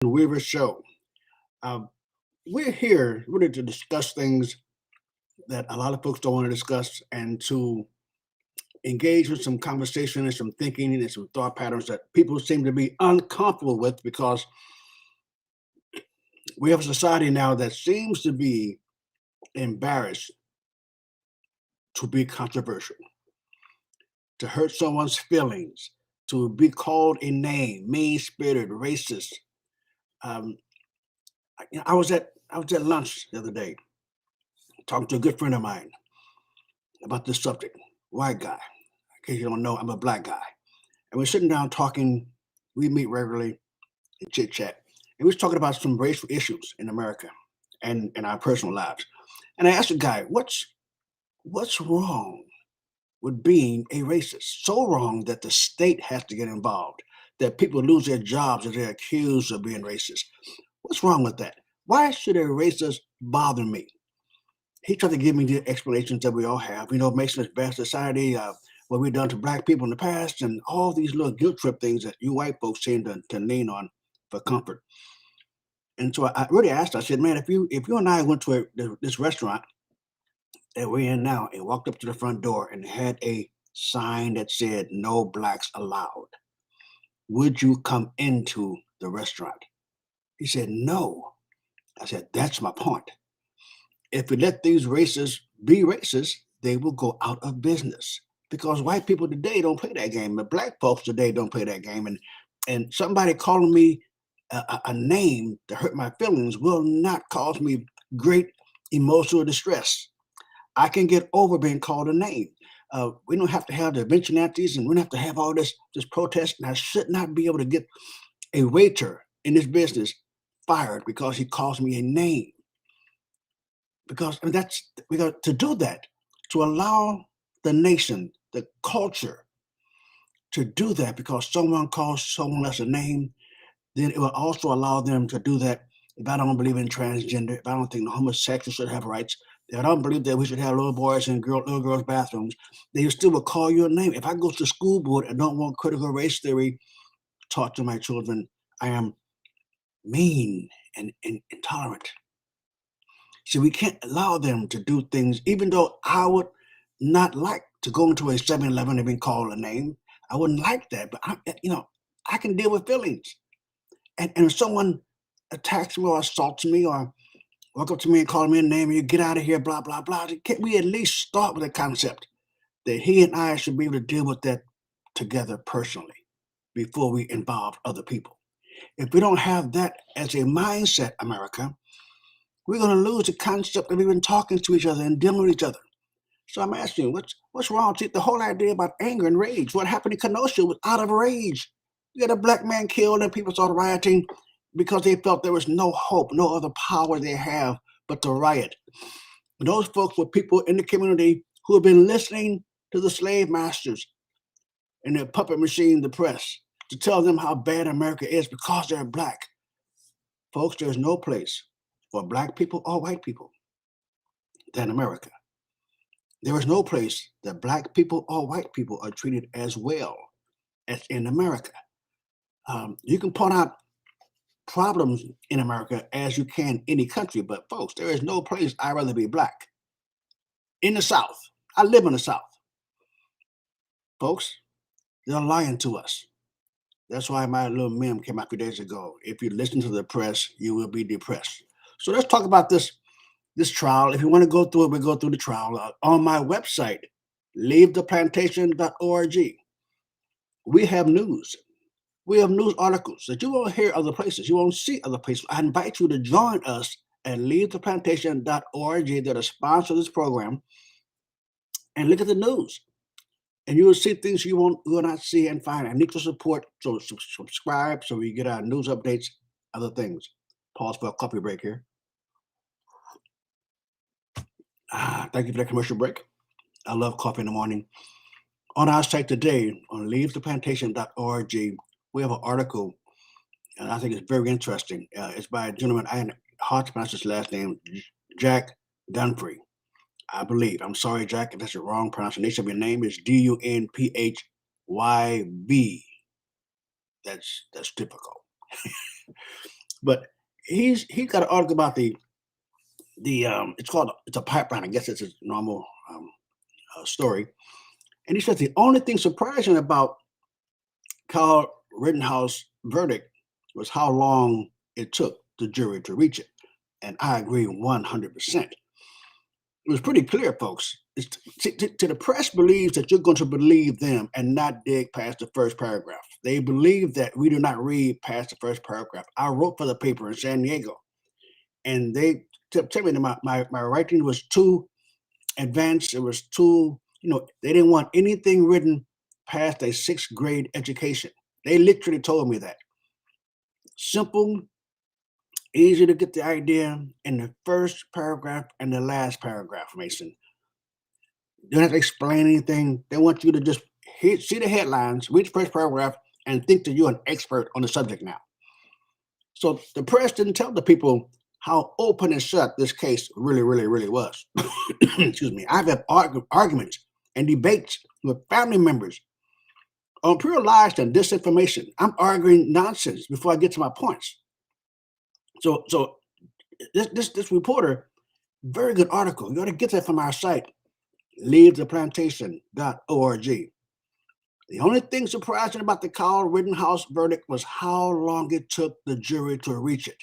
Weaver Show. Uh, we're here really to discuss things that a lot of folks don't want to discuss and to engage with some conversation and some thinking and some thought patterns that people seem to be uncomfortable with because we have a society now that seems to be embarrassed to be controversial, to hurt someone's feelings, to be called a name, mean spirited, racist. Um, I was at lunch the other day talking to a good friend of mine about this subject. White guy. In case you don't know, I'm a black guy. And we're sitting down talking. We meet regularly and chit chat. And we was talking about some racial issues in America and in our personal lives. And I asked the guy, what's wrong with being a racist? So wrong that the state has to get involved, that people lose their jobs if they're accused of being racist. What's wrong with that? Why should a racist bother me? He tried to give me the explanations that we all have. Making us bad society, what we've done to black people in the past, and all these little guilt trip things that you white folks seem to lean on for comfort. And so I really asked, I said, man, if you and I went to this restaurant that we're in now and walked up to the front door and had a sign that said no blacks allowed, would you come into the restaurant? He said, no. I said, that's my point. If we let these racists be racist, they will go out of business because white people today don't play that game, but black folks today don't play that game. And somebody calling me a name to hurt my feelings will not cause me great emotional distress. I can get over being called a name. We don't have to have the vigilantes and we don't have to have all this protest. And I should not be able to get a waiter in this business fired because he calls me a name. Because that's we got to do that, to allow the nation, the culture, to do that because someone calls someone else a name, then it will also allow them to do that. If I don't believe in transgender, if I don't think the homosexuals should have rights, if I don't believe that we should have little boys in little girls' bathrooms, they still will call you a name. If I go to the school board and don't want critical race theory taught to my children, I am mean and intolerant. See, we can't allow them to do things, even though I would not like to go into a 7-Eleven and be called a name. I wouldn't like that, but I can deal with feelings. And if someone attacks me or assaults me or walk up to me and call me a name and you get out of here, blah, blah, blah, can't we at least start with the concept that he and I should be able to deal with that together personally before we involve other people? If we don't have that as a mindset, America, we're going to lose the concept of even talking to each other and dealing with each other. So I'm asking you, what's wrong? See, the whole idea about anger and rage. What happened in Kenosha was out of rage. You had a black man killed and people started rioting because they felt there was no hope, no other power they have but to riot. And those folks were people in the community who have been listening to the slave masters and their puppet machine, the press, to tell them how bad America is because they're black. Folks, there's no place for black people or white people than America. There is no place that black people or white people are treated as well as in America. You can point out problems in America as you can any country, but folks, there is no place I'd rather be black. In the South, I live in the South. Folks, they're lying to us. That's why my little meme came out a few days ago. If you listen to the press, you will be depressed. So let's talk about this trial. If you want to go through it, we'll go through the trial. On my website, leavetheplantation.org, we have news. We have news articles that you won't hear other places. You won't see other places. I invite you to join us at leavetheplantation.org that are sponsor this program and look at the news. And you will see things you will not see and find. I need your support. So subscribe so we get our news updates, other things. Pause for a coffee break here. Thank you for that commercial break. I love coffee in the morning. On our site today, on leavetheplantation.org, we have an article, and I think it's very interesting. It's by a gentleman, I had hard to pronounce his last name, Jack Dunphy, I believe. I'm sorry, Jack, if that's the wrong pronunciation of your name. It's Dunphyb. That's typical. But he's got an article about the it's a pipeline. I guess it's a normal story. And he says the only thing surprising about Kyle Rittenhouse verdict was how long it took the jury to reach it. And I agree 100%. It was pretty clear, folks. To the press believes that you're going to believe them and not dig past the first paragraph. They believe that we do not read past the first paragraph. I wrote for the paper in San Diego, and they kept telling me that my writing was too advanced. It was too, they didn't want anything written past a sixth grade education. They literally told me that. Simple, easy to get the idea in the first paragraph and the last paragraph, Mason. You don't have to explain anything. They want you to just see the headlines, read the first paragraph, and think that you're an expert on the subject now. So the press didn't tell the people how open and shut this case really, really, really was. Excuse me. I've had arguments and debates with family members on pure lies and disinformation. I'm arguing nonsense before I get to my points. So this reporter, very good article. You ought to get that from our site, leavetheplantation.org. The only thing surprising about the Kyle Rittenhouse verdict was how long it took the jury to reach it.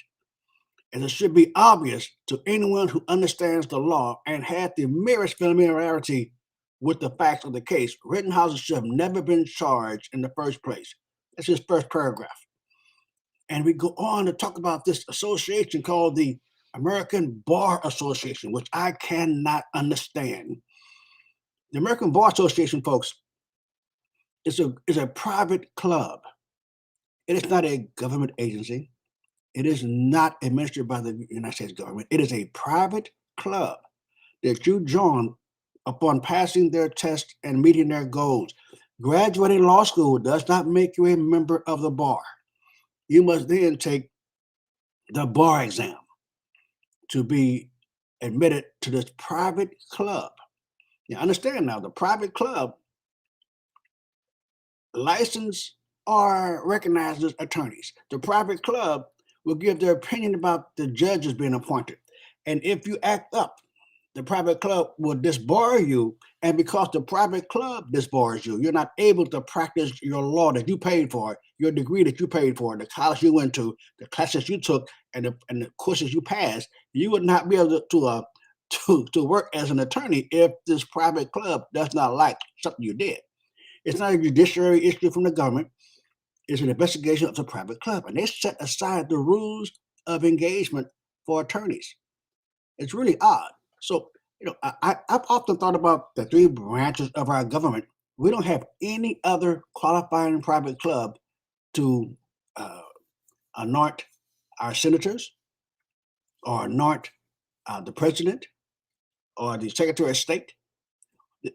And it should be obvious to anyone who understands the law and had the merest familiarity with the facts of the case. Rittenhouse should have never been charged in the first place. That's his first paragraph. And we go on to talk about this association called the American Bar Association, which I cannot understand. The American Bar Association, folks, is a private club. It is not a government agency. It is not administered by the United States government. It is a private club that you join upon passing their tests and meeting their goals. Graduating law school does not make you a member of the bar. You must then take the bar exam to be admitted to this private club. Now, understand now, the private club license or recognized as attorneys. The private club will give their opinion about the judges being appointed. And if you act up, the private club will disbar you. And because the private club disbars you, you're not able to practice your law that you paid for, your degree that you paid for, the college you went to, the classes you took, and the courses you passed. You would not be able to work as an attorney if this private club does not like something you did. It's not a judiciary issue from the government. It's an investigation of the private club. And they set aside the rules of engagement for attorneys. It's really odd. So, I've often thought about the three branches of our government. We don't have any other qualifying private club to anoint our senators or anoint the president or the secretary of state.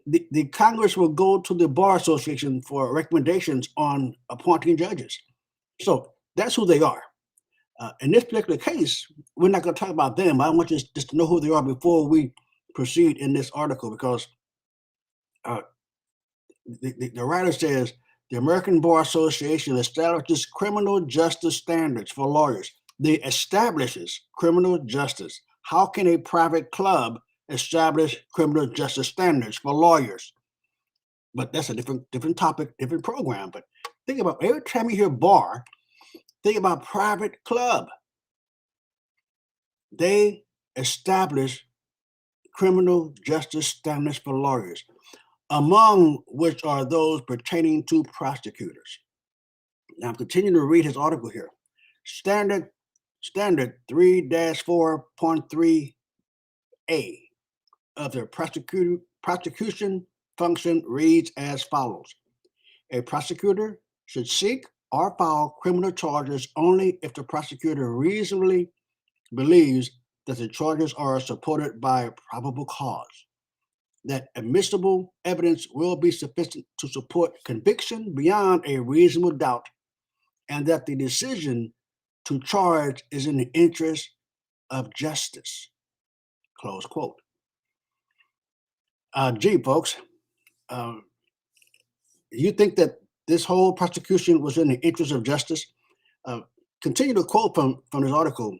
The Congress will go to the Bar Association for recommendations on appointing judges. So that's who they are. In this particular case, we're not going to talk about them. I want you just to know who they are before we proceed in this article, because the writer says the American Bar Association establishes criminal justice standards for lawyers. They establishes criminal justice. How can a private club establish criminal justice standards for lawyers? But that's a different topic, different program. But think about every time you hear bar, think about private club. They establish criminal justice standards for lawyers, among which are those pertaining to prosecutors. Now I'm continuing to read his article here. Standard 3-4.3a of the prosecution function reads as follows. A prosecutor should seek or file criminal charges only if the prosecutor reasonably believes that the charges are supported by probable cause, that admissible evidence will be sufficient to support conviction beyond a reasonable doubt, and that the decision to charge is in the interest of justice. Close quote. Gee, folks, you think that this whole prosecution was in the interest of justice? continue to quote from this article,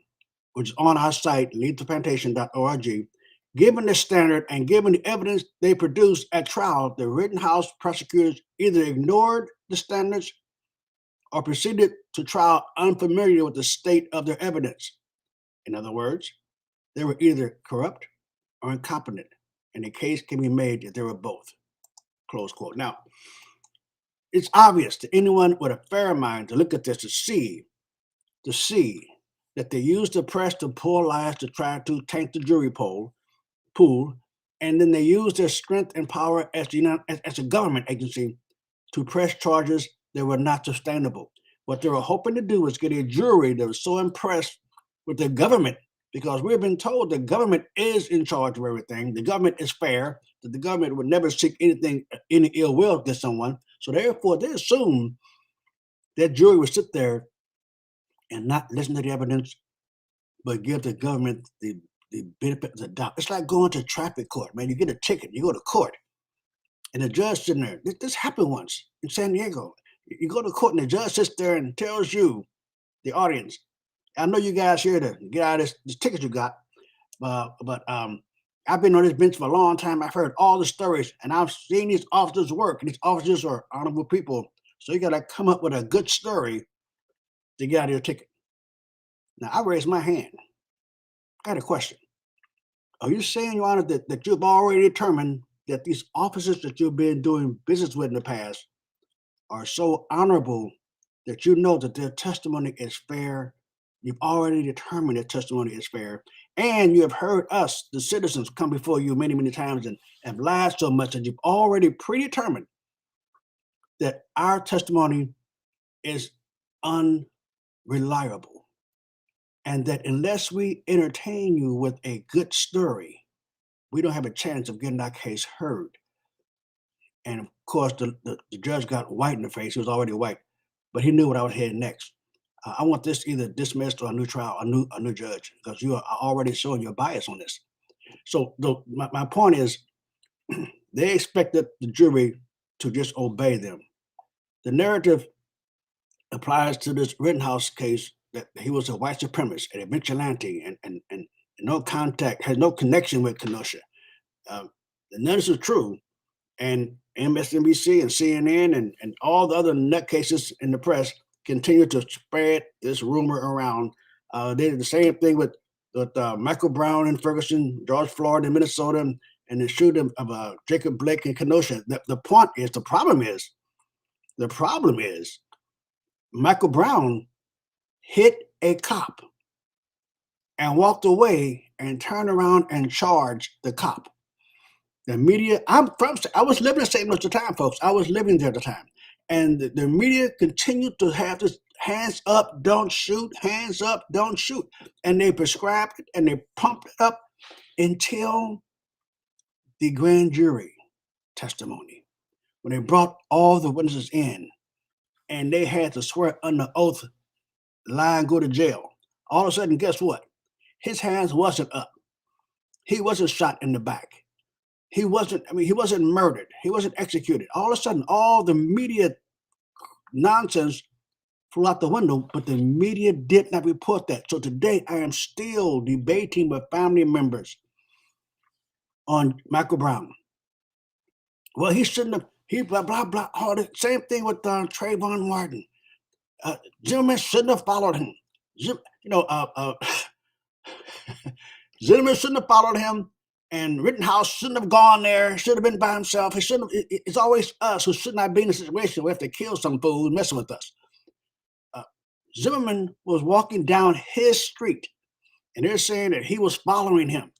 which is on our site, leadtheplantation.org. Given the standard and given the evidence they produced at trial, the Rittenhouse prosecutors either ignored the standards or proceeded to trial unfamiliar with the state of their evidence. In other words, they were either corrupt or incompetent, and the case can be made that they were both. Close quote. Now, it's obvious to anyone with a fair mind to look at this to see that they used the press to pull lies to try to tank the jury pool, and then they used their strength and power as a government agency to press charges that were not sustainable. What they were hoping to do was get a jury that was so impressed with the government, because we've been told the government is in charge of everything. The government is fair, that the government would never seek any ill will against someone. So therefore, they assume that jury would sit there and not listen to the evidence, but give the government the benefit of the doubt. It's like going to traffic court, man. You get a ticket, you go to court, and the judge sitting there. This happened once in San Diego. You go to court, and the judge sits there and tells you, the audience, I know you guys here to get out of this ticket you got, but I've been on this bench for a long time. I've heard all the stories, and I've seen these officers work, and these officers are honorable people. So you got to come up with a good story to get out of your ticket. Now, I raised my hand. I got a question. Are you saying, Your Honor, that you've already determined that these officers that you've been doing business with in the past are so honorable that you know that their testimony is fair? You've already determined their testimony is fair, and you have heard us, the citizens, come before you many, many times and have lied so much that you've already predetermined that our testimony is unreliable, and that unless we entertain you with a good story, we don't have a chance of getting our case heard. And of course, the judge got white in the face. He was already white, but he knew what I was heading next. I want this either dismissed or a new trial, a new judge, because you are already showing your bias on this. So my point is, they expected the jury to just obey them. The narrative applies to this Rittenhouse case that he was a white supremacist and a vigilante and no contact, has no connection with Kenosha. None of this is true. And MSNBC and CNN and all the other nutcases in the press continue to spread this rumor around. They did the same thing with Michael Brown in Ferguson, George Floyd in Minnesota, and the shooting of Jacob Blake in Kenosha. The problem is, Michael Brown hit a cop and walked away and turned around and charged the cop. The media, I was living in St. Louis at the time, folks. I was living there at the time. And the media continued to have this hands up, don't shoot, hands up, don't shoot. And they prescribed it and they pumped it up until the grand jury testimony, when they brought all the witnesses in and they had to swear under oath, lie and go to jail. All of a sudden, guess what? His hands wasn't up. He wasn't shot in the back. He wasn't murdered. He wasn't executed. All of a sudden, all the media nonsense flew out the window, but the media did not report that. So today, I am still debating with family members on Michael Brown. Well, he shouldn't have, he blah, blah, blah, all the same thing with Trayvon Martin. Zimmerman shouldn't have followed him. Zimmerman shouldn't have followed him. And Rittenhouse shouldn't have gone there, should have been by himself. It's always us who should not be in a situation where we have to kill some fool who's messing with us. Zimmerman was walking down his street, and they're saying that he was following him.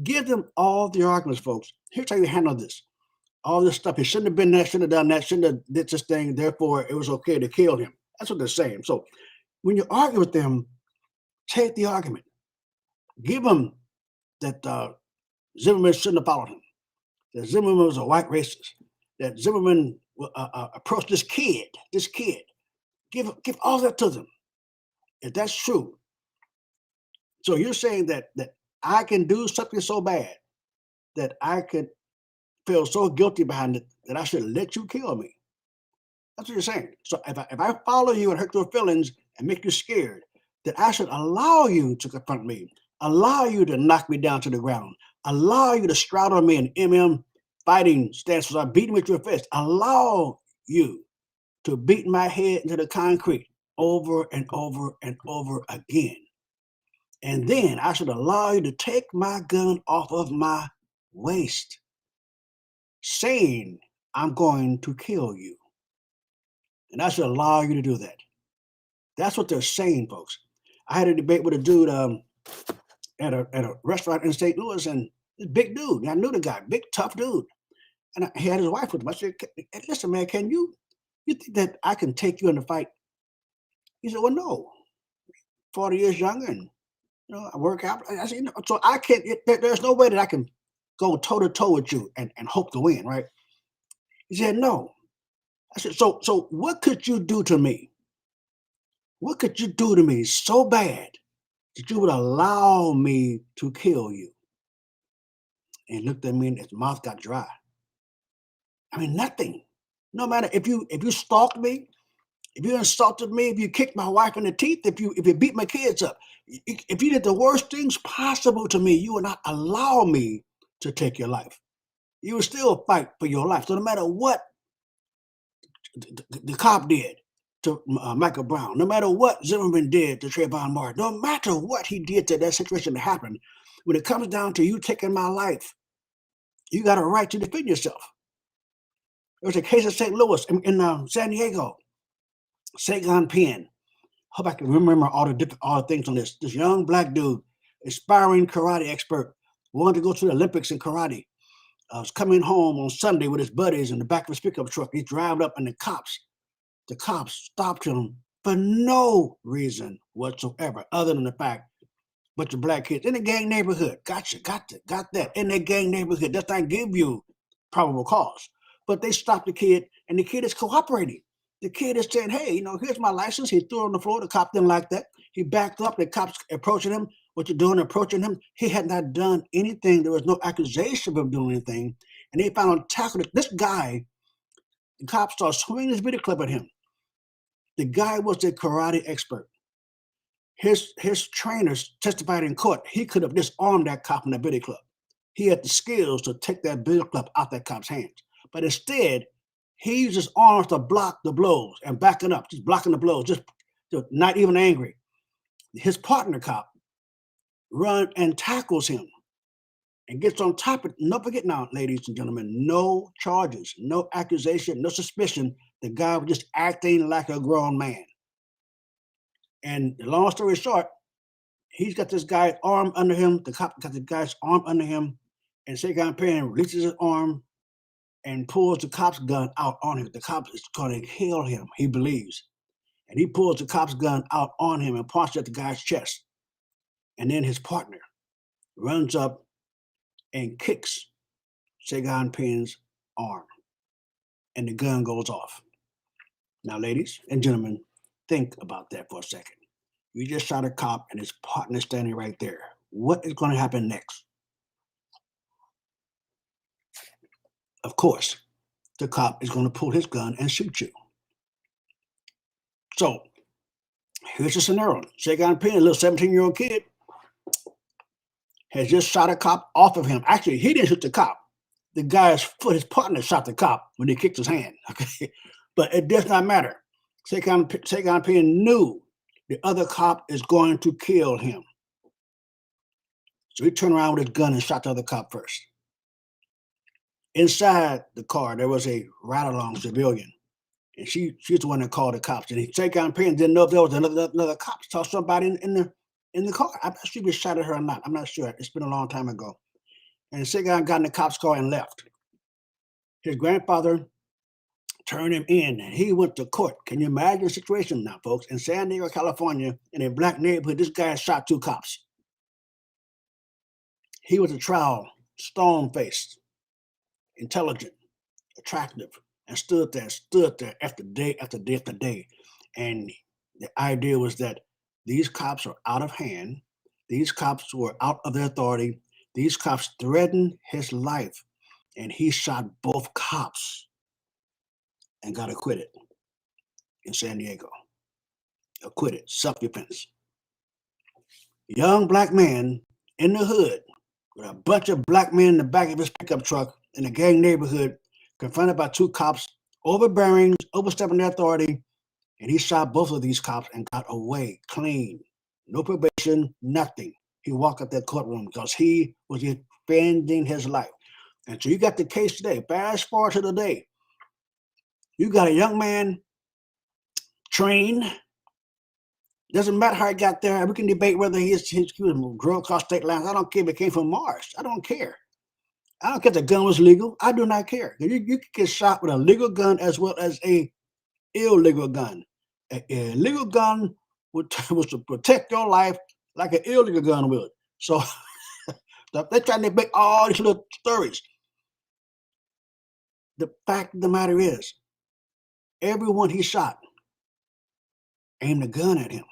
Give them all the arguments, folks. Here's how you handle this. All this stuff, he shouldn't have been there, shouldn't have done that, shouldn't have did this thing, therefore it was okay to kill him. That's what they're saying. So when you argue with them, take the argument. Give them that Zimmerman shouldn't have followed him, that Zimmerman was a white racist, that Zimmerman approached this kid. Give all that to them, if that's true. So you're saying that I can do something so bad that I could feel so guilty behind it that I should let you kill me. That's what you're saying. So if I follow you and hurt your feelings and make you scared, that I should allow you to confront me, allow you to knock me down to the ground, allow you to straddle me in fighting stances, or beating with your fist, allow you to beat my head into the concrete over and over and over again. And then I should allow you to take my gun off of my waist, saying I'm going to kill you. And I should allow you to do that. That's what they're saying, folks. I had a debate with a dude at a restaurant in St. Louis, and this big dude. I knew the guy, big tough dude, and he had his wife with him. I said, "Listen, man, you think that I can take you in a fight?" He said, "Well, no, 40 years younger, and I work out." I said, "So I can't. There's no way that I can go toe to toe with you and hope to win, right?" He said, "No." I said, "So what could you do to me? What could you do to me so bad that you would allow me to kill you?" And he looked at me, and his mouth got dry. I mean, nothing. No matter if you stalked me, if you insulted me, if you kicked my wife in the teeth, if you beat my kids up, if you did the worst things possible to me, you would not allow me to take your life. You would still fight for your life. So no matter what the cop did to Michael Brown, no matter what Zimmerman did to Trayvon Martin, no matter what he did to that situation that happened, when it comes down to you taking my life, you got a right to defend yourself. There was a case in St. Louis, in San Diego, Sagan Penn. Hope I can remember all the things on this. This young black dude, aspiring karate expert, wanted to go to the Olympics in karate. Was coming home on Sunday with his buddies in the back of his pickup truck. He drove up, and the cops stopped him for no reason whatsoever, other than the fact, bunch of black kids in the gang neighborhood. Gotcha, got that. In that gang neighborhood, does not give you probable cause. But they stopped the kid, and the kid is cooperating. The kid is saying, "Hey, here's my license." He threw it on the floor. The cop didn't like that. He backed up. The cops approaching him. "What you doing?" Approaching him. He had not done anything. There was no accusation of him doing anything. And they found tackled this guy. The cops started swinging his video clip at him. The guy was a karate expert. His trainers testified in court. He could have disarmed that cop in the billy club. He had the skills to take that billy club out that cop's hands. But instead, he used his arms to block the blows and backing up, just blocking the blows, just not even angry. His partner cop run and tackles him and gets on top of it. Don't forget now, ladies and gentlemen, no charges, no accusation, no suspicion. The guy was just acting like a grown man. And long story short, he's got this guy's arm under him. The cop got the guy's arm under him, and Sagan Penn releases his arm and pulls the cop's gun out on him. The cop is going to kill him, he believes. And he pulls the cop's gun out on him and points at the guy's chest. And then his partner runs up and kicks Sagan Penn's arm, and the gun goes off. Now, ladies and gentlemen, think about that for a second. You just shot a cop and his partner standing right there. What is going to happen next? Of course, the cop is going to pull his gun and shoot you. So here's the scenario. Sagan Penn, a little 17-year-old kid, has just shot a cop off of him. Actually, he didn't shoot the cop. The guy's foot, his partner, shot the cop when he kicked his hand. Okay, but it does not matter. Sagan Penn knew the other cop is going to kill him. So he turned around with his gun and shot the other cop first. Inside the car, there was a ride-along civilian, and she's the one that called the cops. And Sagan Penn didn't know if there was another cop. Saw somebody in the car. I'm not sure if he shot at her or not. I'm not sure. It's been a long time ago. And Sagan got in the cop's car and left. His grandfather turned him in, and he went to court. Can you imagine the situation now, folks? In San Diego, California, in a black neighborhood, this guy shot 2 cops. He was a trial, stone-faced, intelligent, attractive, and stood there after day after day after day. And the idea was that these cops are out of hand. These cops were out of their authority. These cops threatened his life. And he shot both cops and got acquitted in San Diego. acquitted, self-defense. Young black man in the hood with a bunch of black men in the back of his pickup truck in a gang neighborhood, confronted by two cops, overbearing, overstepping their authority, and he shot both of these cops and got away clean. No probation, nothing. He walked out that courtroom because he was defending his life. And so you got the case today. Fast forward to the day. You got a young man trained. Doesn't matter how he got there. We can debate whether he was drove across state lines. I don't care if it came from Mars. I don't care. I don't care if the gun was legal. I do not care. You can get shot with a legal gun as well as a illegal gun. A legal gun was to protect your life like an illegal gun would. So they're trying to make all these little stories. The fact of the matter is, everyone he shot aimed a gun at him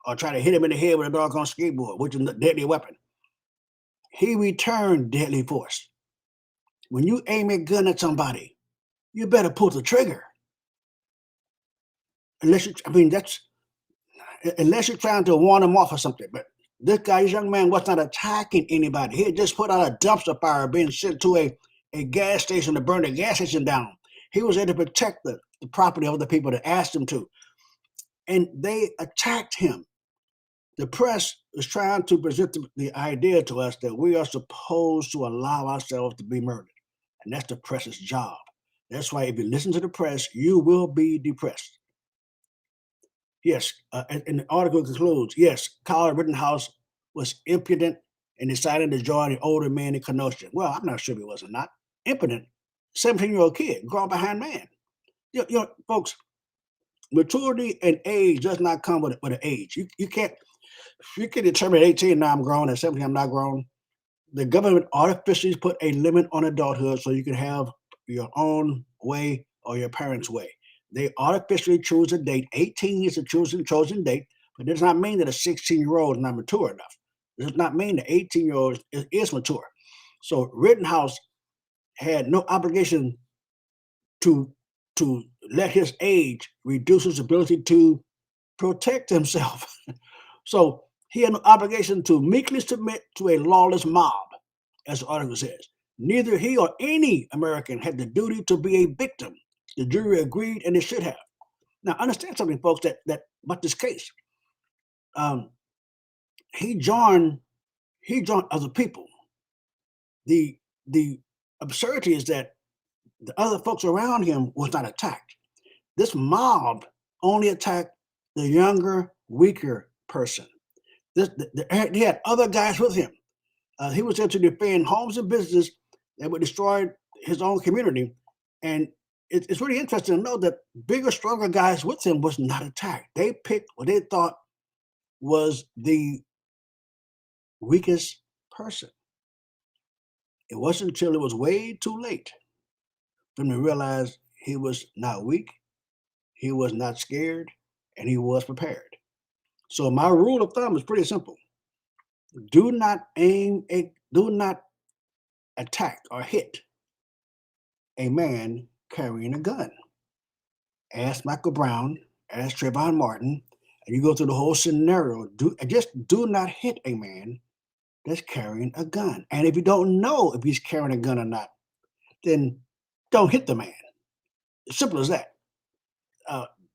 or tried to hit him in the head with a doggone skateboard, which is a deadly weapon. He returned deadly force. When you aim a gun at somebody, you better pull the trigger. Unless you're trying to warn them off or something. But this young man, was not attacking anybody. He had just put out a dumpster fire being sent to a gas station to burn the gas station down. He was there to protect the property of the people that asked him to. And they attacked him. The press is trying to present the idea to us that we are supposed to allow ourselves to be murdered. And that's the press's job. That's why if you listen to the press, you will be depressed. Yes, and the article concludes, yes, Kyle Rittenhouse was impudent and decided to join the older man in Kenosha. Well, I'm not sure if he was or not. Impudent, 17-year-old kid, grown behind man. Folks, maturity and age does not come with an age. You can't determine at 18 now I'm grown, at 17 I'm not grown. The government artificially put a limit on adulthood so you can have your own way or your parents' way. They artificially choose a date. 18 is a chosen date, but it does not mean that a 16-year-old is not mature enough. It does not mean that 18-year-old is mature. So Rittenhouse had no obligation to let his age reduce his ability to protect himself. So he had no obligation to meekly submit to a lawless mob, as the article says. Neither he or any American had the duty to be a victim. The jury agreed, and they should have. Now, understand something, folks, that about this case. He joined other people. The absurdity is that the other folks around him was not attacked. This mob only attacked the younger, weaker person. He had other guys with him. He was there to defend homes and businesses that would destroy his own community. And it's really interesting to know that bigger, stronger guys with him was not attacked. They picked what they thought was the weakest person. It wasn't until it was way too late for him to realize he was not weak, he was not scared, and he was prepared. So my rule of thumb is pretty simple. Do not attack or hit a man carrying a gun. Ask Michael Brown, ask Trayvon Martin, and you go through the whole scenario. Just do not hit a man that's carrying a gun. And if you don't know if he's carrying a gun or not, then don't hit the man. Simple as that.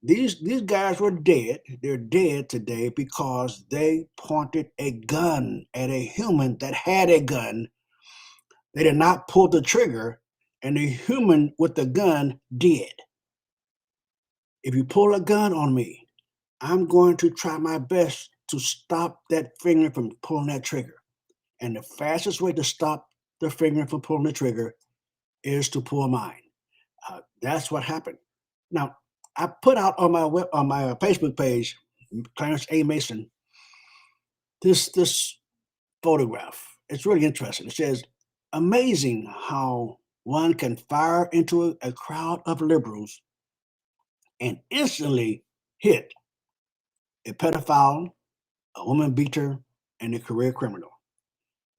These guys were dead. They're dead today because they pointed a gun at a human that had a gun. They did not pull the trigger, and the human with the gun did. If you pull a gun on me, I'm going to try my best to stop that finger from pulling that trigger. And the fastest way to stop the finger from pulling the trigger is to pull mine. That's what happened. Now, I put out on my Facebook page, Clarence A. Mason, this photograph. It's really interesting. It says, amazing how one can fire into a crowd of liberals and instantly hit a pedophile, a woman beater, and a career criminal.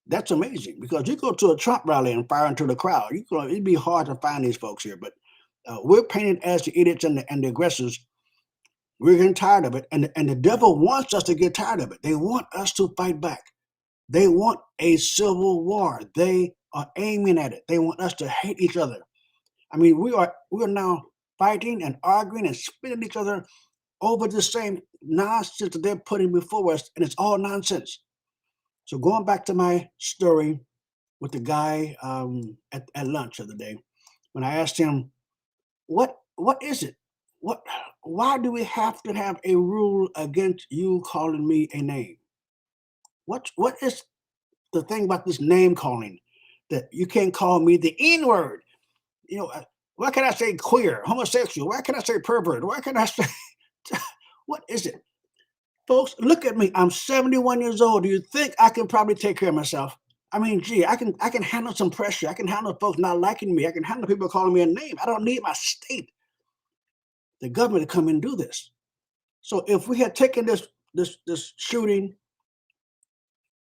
That's amazing because you go to a Trump rally and fire into the crowd. It'd be hard to find these folks here, but we're painted as the idiots and the aggressors. We're getting tired of it, and the devil wants us to get tired of it. They want us to fight back. They want a civil war. They are aiming at it. They want us to hate each other. I mean, we are now fighting and arguing and spitting at each other over the same nonsense that they're putting before us, and it's all nonsense. So going back to my story with the guy at lunch the other day, when I asked him, what is it? What why do we have to have a rule against you calling me a name? What is the thing about this name calling that you can't call me the N word? You know, why can't I say queer, homosexual? Why can't I say pervert? Why can't I say what is it? Folks, look at me. I'm 71 years old. Do you think I can probably take care of myself? I mean, gee, I can handle some pressure. I can handle folks not liking me. I can handle people calling me a name. I don't need my state, the government, to come and do this. So if we had taken this shooting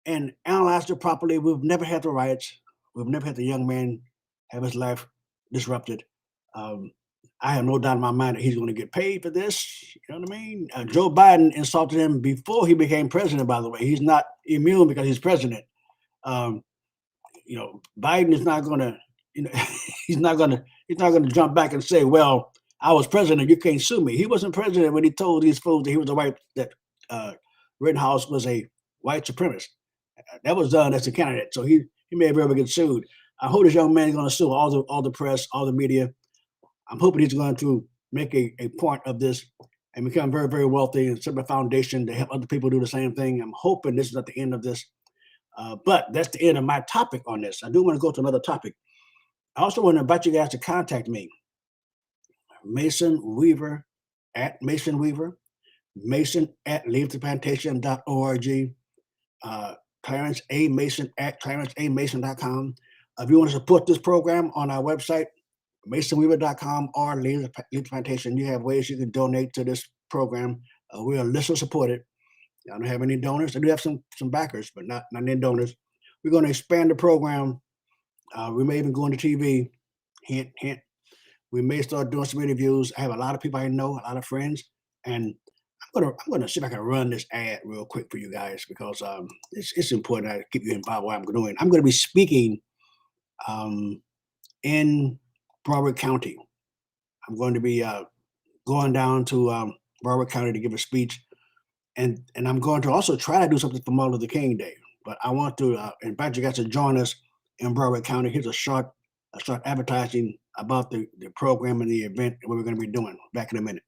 and analyzed it properly, we've never had the riots. We've never had the young man have his life disrupted. Um, I have no doubt in my mind that he's going to get paid for this. You know what I mean? Joe Biden insulted him before he became president. By the way, he's not immune because he's president. Um, Biden is not going to, you know, he's not going to jump back and say, "Well, I was president. You can't sue me." He wasn't president when he told these fools that he was that uh, Rittenhouse was a white supremacist. That was done as a candidate, so he may very well get sued. I hope this young man is going to sue all the press, all the media. I'm hoping he's going to make a point of this and become very, very wealthy and set up a foundation to help other people do the same thing. I'm hoping this is not the end of this. But that's the end of my topic on this. I do want to go to another topic. I also want to invite you guys to contact me, Mason Weaver at Mason Weaver, Mason at leavetheplantation.org, Clarence A. Mason at clarencemason.com. If you want to support this program on our website, masonweaver.com or Leave the Plantation, you have ways you can donate to this program. We are listener supported. I don't have any donors. I do have some backers, but not any donors. We're going to expand the program. We may even go into TV. Hint, hint. We may start doing some interviews. I have a lot of people I know, a lot of friends, and I'm gonna see if I can run this ad real quick for you guys because it's important to keep you involved what I'm doing. I'm going to be speaking in Broward County. I'm going to be going down to Broward County to give a speech, and I'm going to also try to do something for Martin Luther King Day. But I want to invite you guys to join us in Broward County. Here's a short advertising about the program and the event and what we're going to be doing. Back in a minute.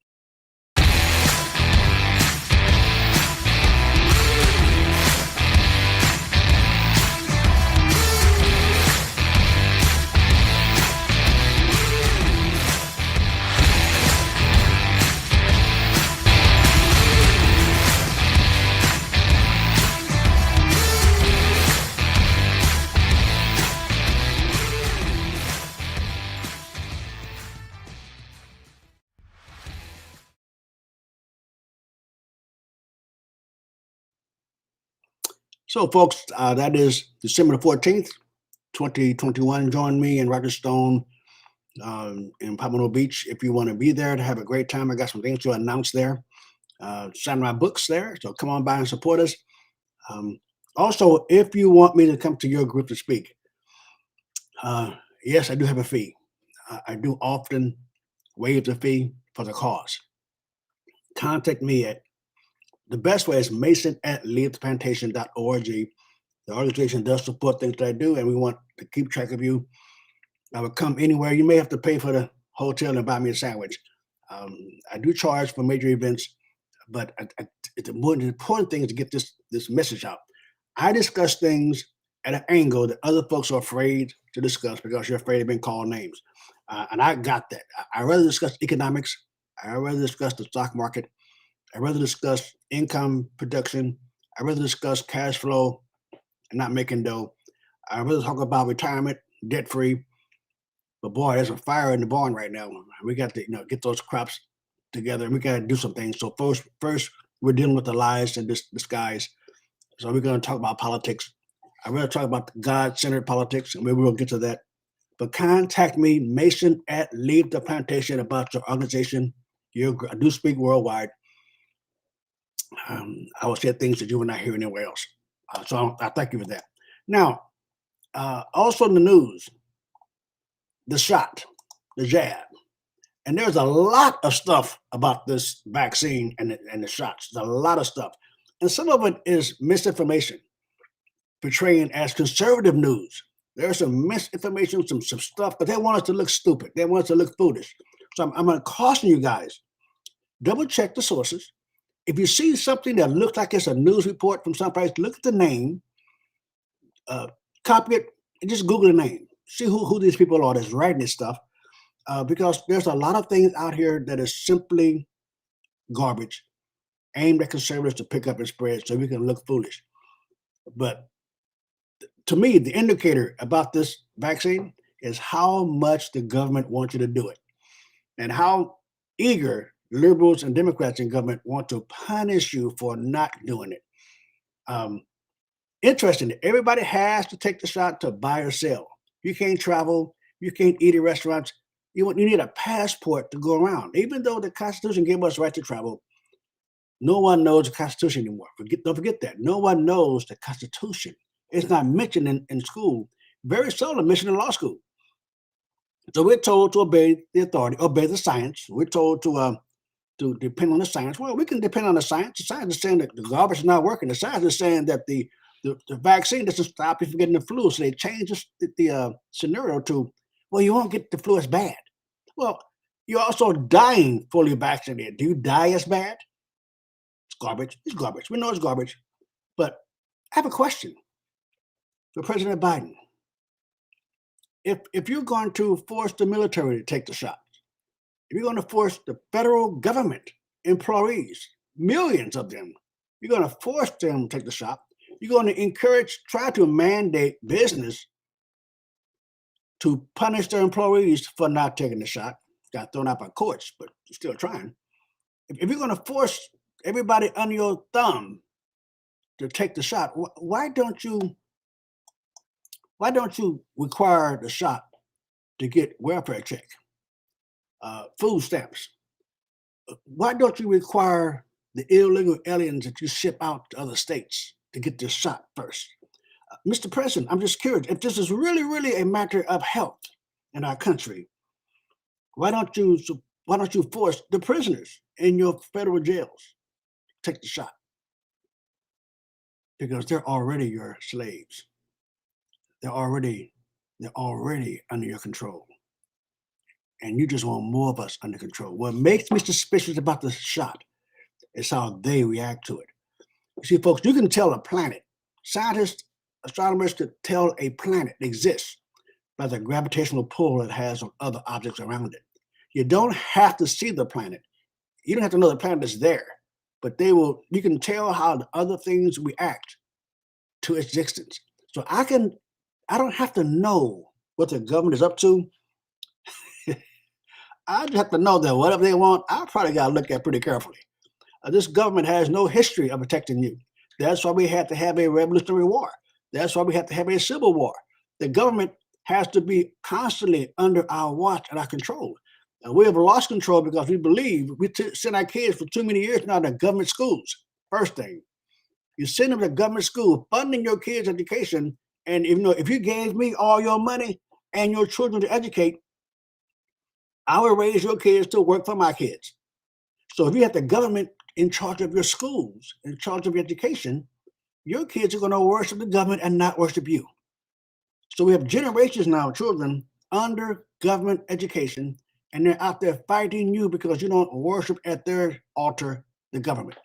So, folks, that is December the 14th, 2021. Join me and Roger Stone in Pompano Beach if you want to be there to have a great time. I got some things to announce there. Sign my books there. So come on by and support us. Also, if you want me to come to your group to speak, yes, I do have a fee. I do often waive the fee for the cause. Contact me at the best way is Mason at leavetheplantation.org. The organization does support things that I do, and we want to keep track of you. I would come anywhere. You may have to pay for the hotel and buy me a sandwich. I do charge for major events, but the important thing is to get this message out. I discuss things at an angle that other folks are afraid to discuss because you're afraid of being called names. And I got that. I'd rather discuss economics. I'd rather discuss the stock market. I'd rather discuss income production. I'd rather discuss cash flow and not making dough. I'd rather talk about retirement, debt free. But boy, there's a fire in the barn right now. We got to get those crops together, and we got to do some things. So first, we're dealing with the lies and disguise. So we're going to talk about politics. I'd rather talk about God-centered politics, and maybe we'll get to that. But contact me, Mason at Leave the Plantation, about your organization. I do speak worldwide. I will say things that you will not hear anywhere else. So I thank you for that. Now, also in the news, the shot, the jab. And there's a lot of stuff about this vaccine and the shots. There's a lot of stuff. And some of it is misinformation, portraying as conservative news. There's some misinformation, some stuff, but they want us to look stupid. They want us to look foolish. So I'm going to caution you guys, double check the sources. If you see something that looks like it's a news report from someplace, look at the name, uh, copy it, and just Google the name. See who these people are that's writing this stuff. Because there's a lot of things out here that is simply garbage aimed at conservatives to pick up and spread so we can look foolish. But to me, the indicator about this vaccine is how much the government wants you to do it and how eager liberals and Democrats in government want to punish you for not doing it. Interesting, everybody has to take the shot to buy or sell. You can't travel, you can't eat at restaurants. You need a passport to go around. Even though the Constitution gave us the right to travel, no one knows the Constitution anymore. Don't forget that. No one knows the Constitution. It's not mentioned in school. Very seldom mentioned in law school. So we're told to obey the authority, obey the science. We're told to depend on the science. Well, we can depend on the science. The science is saying that the garbage is not working. The science is saying that the vaccine doesn't stop you from getting the flu. So they changed the scenario to, well, you won't get the flu as bad. Well, you're also dying fully vaccinated. Do you die as bad? It's garbage. It's garbage. We know it's garbage. But I have a question for President Biden. If you're going to force the military to take the shot, if you're going to force the federal government employees, millions of them, you're going to force them to take the shot, you're going to try to mandate business to punish their employees for not taking the shot. Got thrown out by courts, but you're still trying. If you're going to force everybody under your thumb to take the shot, why don't you require the shot to get welfare check, food stamps? Why don't you require the illegal aliens that you ship out to other states to get this shot first? Mr. President, I'm just curious, if this is really, really a matter of health in our country, why don't you force the prisoners in your federal jails to take the shot? Because they're already your slaves. They're already under your control. And you just want more of us under control. What makes me suspicious about the shot is how they react to it. You see, folks, you can tell a planet. Scientists, astronomers could tell a planet exists by the gravitational pull it has on other objects around it. You don't have to see the planet. You don't have to know the planet is there. But you can tell how the other things react to its existence. So I don't have to know what the government is up to. I just have to know that whatever they want, I probably got to look at pretty carefully. This government has no history of protecting you. That's why we had to have a Revolutionary War. That's why we had to have a Civil War. The government has to be constantly under our watch and our control. We have lost control because we believe we send our kids for too many years now to government schools. First thing, you send them to government school, funding your kids' education, and if you gave me all your money and your children to educate, I will raise your kids to work for my kids. So if you have the government in charge of your schools, in charge of your education, your kids are going to worship the government and not worship you. So we have generations now of children under government education, and they're out there fighting you because you don't worship at their altar, the government.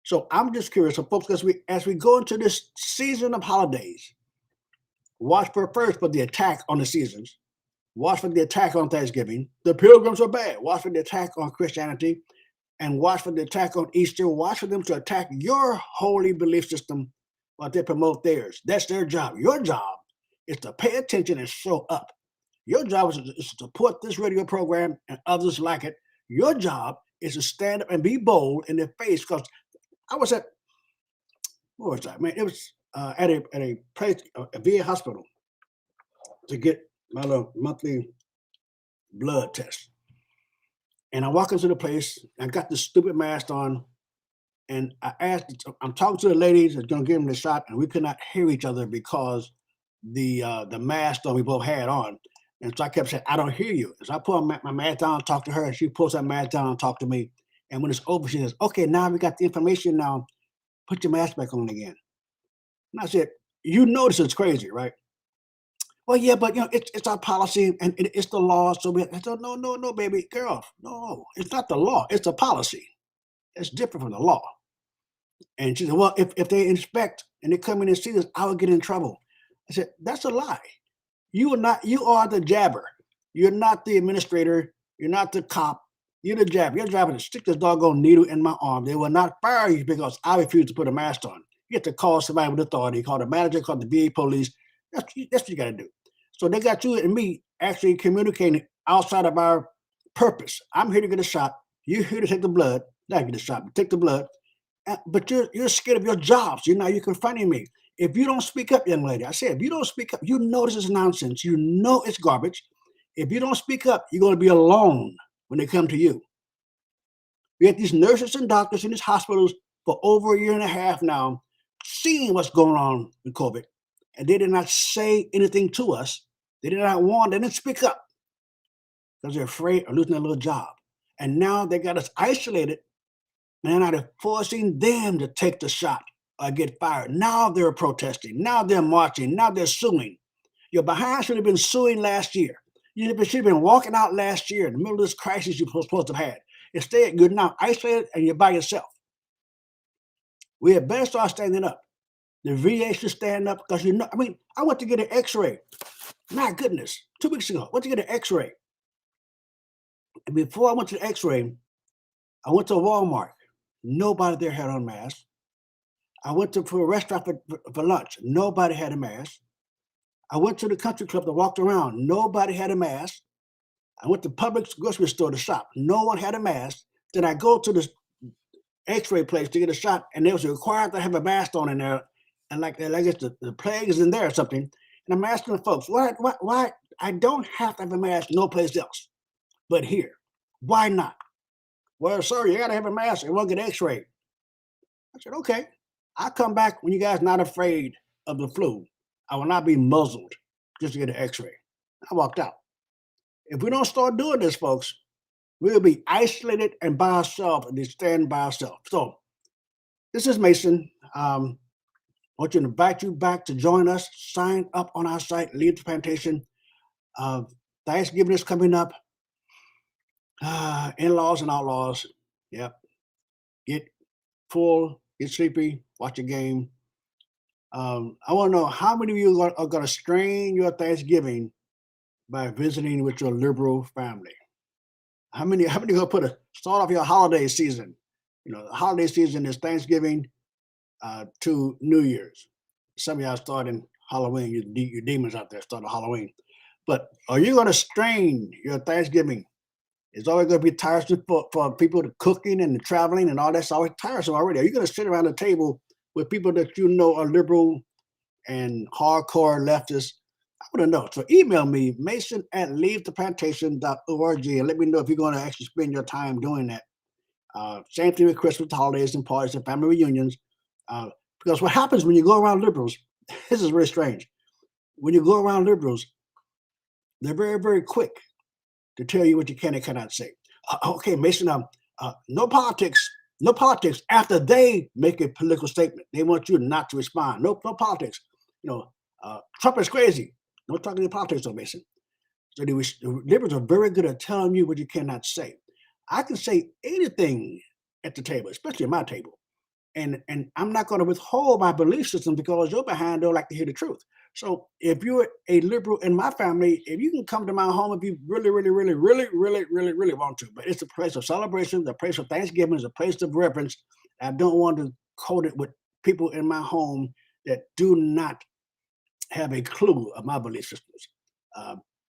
So I'm just curious, so folks, as we go into this season of holidays, watch for the attack on the seasons. Watch for the attack on Thanksgiving. The pilgrims are bad. Watch for the attack on Christianity, and watch for the attack on Easter. Watch for them to attack your holy belief system while they promote theirs. That's their job. Your job is to pay attention and show up. Your job is to support this radio program and others like it. Your job is to stand up and be bold in their face. Because I was where was I? Man, it was at a place, a VA hospital, to get my little monthly blood test. And I walk into the place, I got this stupid mask on, And I'm talking to the ladies that's going to give him the shot, and we could not hear each other because the mask that we both had on. And so I kept saying, I don't hear you. So I put my mask down, talk to her, and she pulls her mask down and talk to me. And when it's over, she says, okay, now we got the information now. Put your mask back on again. And I said, you notice it's crazy, right? Well, yeah, but it's our policy and it's the law. So I said, no, no, no, baby girl. No, it's not the law. It's the policy. It's different from the law. And she said, well, if they inspect and they come in and see this, I would get in trouble. I said, that's a lie. You are not, you are the jabber. You're not the administrator. You're not the cop. You're the jabber. You're driving to stick this doggone needle in my arm. They will not fire you because I refuse to put a mask on. You have to call somebody with authority, call the manager, call the VA police. That's what you got to do. So they got you and me actually communicating outside of our purpose. I'm here to get a shot. You're here to take the blood. Not get a shot, but take the blood. But you're scared of your jobs. You're confronting me. If you don't speak up, young lady, I said, if you don't speak up, you know this is nonsense. You know it's garbage. If you don't speak up, you're going to be alone when they come to you. We have these nurses and doctors in these hospitals for over a year and a half now, seeing what's going on with COVID. And they did not say anything to us. They did not warn, they didn't speak up because they're afraid of losing their little job. And now they got us isolated, and now they're forcing them to take the shot or get fired. Now they're protesting. Now they're marching. Now they're suing. Your behind should have been suing last year. You should have been walking out last year in the middle of this crisis you're supposed to have had. Instead, you're now isolated and you're by yourself. We had better start standing up. The VA should stand up because I went to get an x-ray. My goodness, 2 weeks ago, I went to get an x-ray. And before I went to the x-ray, I went to Walmart. Nobody there had on masks. I went for a restaurant for lunch. Nobody had a mask. I went to the country club to walk around. Nobody had a mask. I went to Publix grocery store to shop. No one had a mask. Then I go to the x-ray place to get a shot, and they was required to have a mask on in there. And I guess the plague is in there or something. And I'm asking the folks, why I don't have to have a mask no place else but here? Why not? Well, sir, you got to have a mask and we'll get x-rayed. I said, okay. I'll come back when you guys are not afraid of the flu. I will not be muzzled just to get an x-ray. I walked out. If we don't start doing this, folks, we'll be isolated and by ourselves and stand by ourselves. So this is Mason. I want to invite you back to join us. Sign up on our site, Leave the Plantation. Thanksgiving is coming up. In-laws and outlaws. Yep. Get full, get sleepy, watch a game. I want to know how many of you are going to strain your Thanksgiving by visiting with your liberal family. How many are going to start off your holiday season? The holiday season is Thanksgiving to New Year's. Some of y'all starting Halloween. You demons out there starting Halloween. But are you going to strain your Thanksgiving? It's always going to be tiresome for people to cooking and the traveling and all that's always tiresome already. Are you going to sit around the table with people that you know are liberal and hardcore leftists? I want to know. So email me, mason@leavetheplantation.org, and let me know if you're going to actually spend your time doing that. Same thing with Christmas, holidays, and parties and family reunions. Because what happens when you go around liberals, this is very strange. When you go around liberals, they're very, very quick to tell you what you can and cannot say. Okay, Mason, no politics after they make a political statement. They want you not to respond. No politics. Trump is crazy. No talking to politics, though, Mason. So the liberals are very good at telling you what you cannot say. I can say anything at the table, especially at my table. And I'm not going to withhold my belief system because your behind don't like to hear the truth. So if you're a liberal in my family, if you can come to my home if you really, really, really, really, really, really, really want to, but it's a place of celebration, the place of Thanksgiving, it's a place of reverence. I don't want to code it with people in my home that do not have a clue of my belief systems.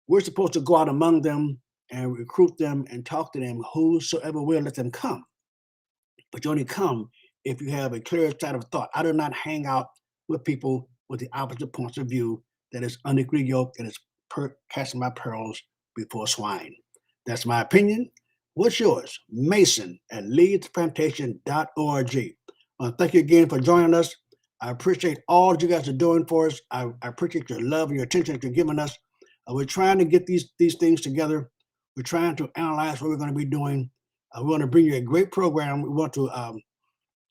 We're supposed to go out among them and recruit them and talk to them, whosoever will let them come. But you only come if you have a clear side of thought. I do not hang out with people with the opposite points of view that is unequally yoked and is casting my pearls before swine. That's my opinion. What's yours? Mason@leavetheplantation.org. Thank you again for joining us. I appreciate all you guys are doing for us. I appreciate your love and your attention that you're giving us. We're trying to get these things together. We're trying to analyze what we're going to be doing. We want to bring you a great program. We want to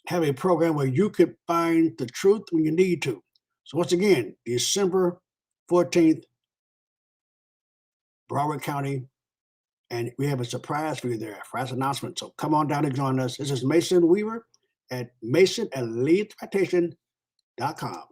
have a program where you could find the truth when you need to. So once again, December 14th, Broward County, and we have a surprise for you there, a surprise announcement. So come on down and join us. This is Mason Weaver at Mason at leadtransportation.com.